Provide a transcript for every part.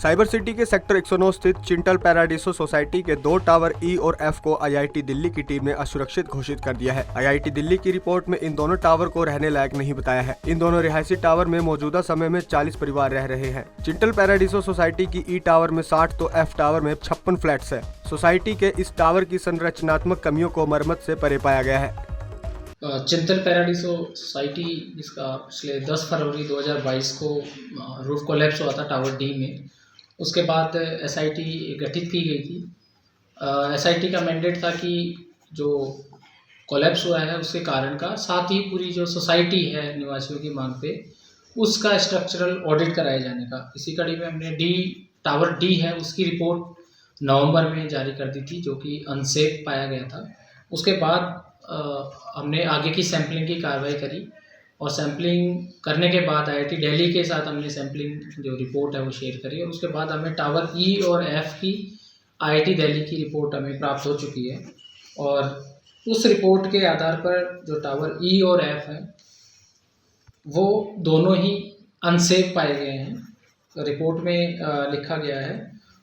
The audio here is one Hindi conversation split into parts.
साइबर सिटी के सेक्टर 109 स्थित चिंटल पैराडीसो सोसाइटी के 2 टावर ई और एफ को आईआईटी दिल्ली की टीम ने असुरक्षित घोषित कर दिया है। आईआईटी दिल्ली की रिपोर्ट में इन दोनों टावर को रहने लायक नहीं बताया है। इन दोनों रिहायशी टावर में मौजूदा समय में 40 परिवार रह रहे हैं। चिंटल पैराडीसो सोसाइटी की ई टावर में 60 तो एफ टावर में 56 फ्लैट्स है। सोसाइटी के इस टावर की संरचनात्मक कमियों को मरम्मत से परे पाया गया है। चिंतल पैराडीसो सोसाइटी जिसका पिछले 10 फरवरी 2022 को रूफ कोलैप्स हुआ था टावर डी में, उसके बाद एसआईटी गठित की गई थी। एसआईटी का मैंडेट था कि जो कोलैप्स हुआ है उसके कारण का, साथ ही पूरी जो सोसाइटी है निवासियों की मांग पे उसका स्ट्रक्चरल ऑडिट कराए जाने का। इसी कड़ी में हमने टावर डी है उसकी रिपोर्ट नवंबर में जारी कर दी थी, जो कि अनसेफ पाया गया था। उसके बाद हमने आगे की सैम्पलिंग की कार्रवाई करी और सैम्पलिंग करने के बाद आईआईटी दिल्ली के साथ हमने सैम्पलिंग जो रिपोर्ट है वो शेयर करी और उसके बाद हमें टावर ई और एफ की आईआईटी दिल्ली की रिपोर्ट हमें प्राप्त हो चुकी है। और उस रिपोर्ट के आधार पर जो टावर ई और एफ है वो दोनों ही अनसेफ पाए गए हैं। रिपोर्ट में लिखा गया है,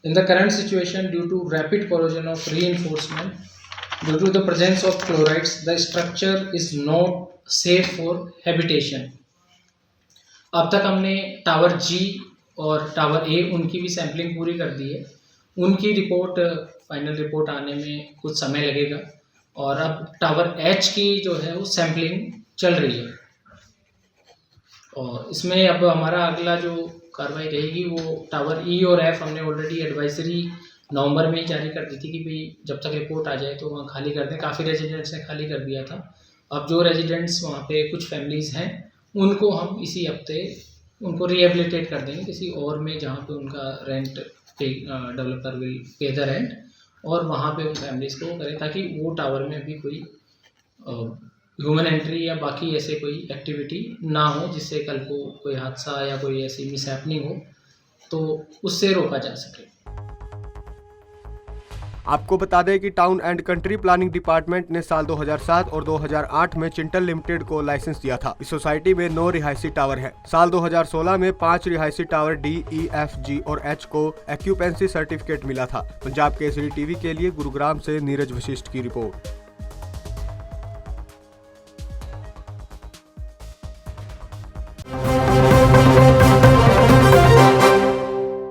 in the current situation due to rapid corrosion of reinforcement due to the presence of chlorides, the structure is not safe for habitation। अब तक हमने टावर जी और टावर ए उनकी भी सैम्पलिंग पूरी कर दी है। उनकी रिपोर्ट फाइनल रिपोर्ट आने में कुछ समय लगेगा और अब टावर एच की जो है वो सैम्पलिंग चल रही है। और इसमें अब हमारा अगला जो कार्रवाई रहेगी वो टावर ई और एफ हमने ऑलरेडी एडवाइजरी नवंबर में ही जारी कर दी थी कि भाई जब तक रिपोर्ट आ जाए तो वहाँ खाली कर दें। काफ़ी रेजिडेंट्स ने खाली कर दिया था। अब जो रेजिडेंट्स वहाँ पे कुछ फैमिलीज़ हैं उनको हम इसी हफ्ते उनको रिहेबिलिटेट कर देंगे किसी और में, जहाँ पे उनका रेंट पे developer will pay the rent, और वहाँ पे उन फैमिलीज़ को करें ताकि वो टावर में भी कोई ह्यूमन एंट्री या बाकी ऐसे कोई एक्टिविटी ना हो जिससे कल को कोई हादसा या कोई ऐसी मिसहैपनिंग हो तो उससे रोका जा सके। आपको बता दें कि town and country planning department ने साल 2007 और 2008 में चिंटल लिमिटेड को लाइसेंस दिया था। इस सोसाइटी में 9 रिहायशी टावर है। साल 2016 में 5 रिहायशी टावर डी, ई, एफ, जी और एच को एक्यूपेंसी सर्टिफिकेट मिला था। पंजाब केसरी टीवी के लिए गुरुग्राम से नीरज वशिष्ठ की रिपोर्ट।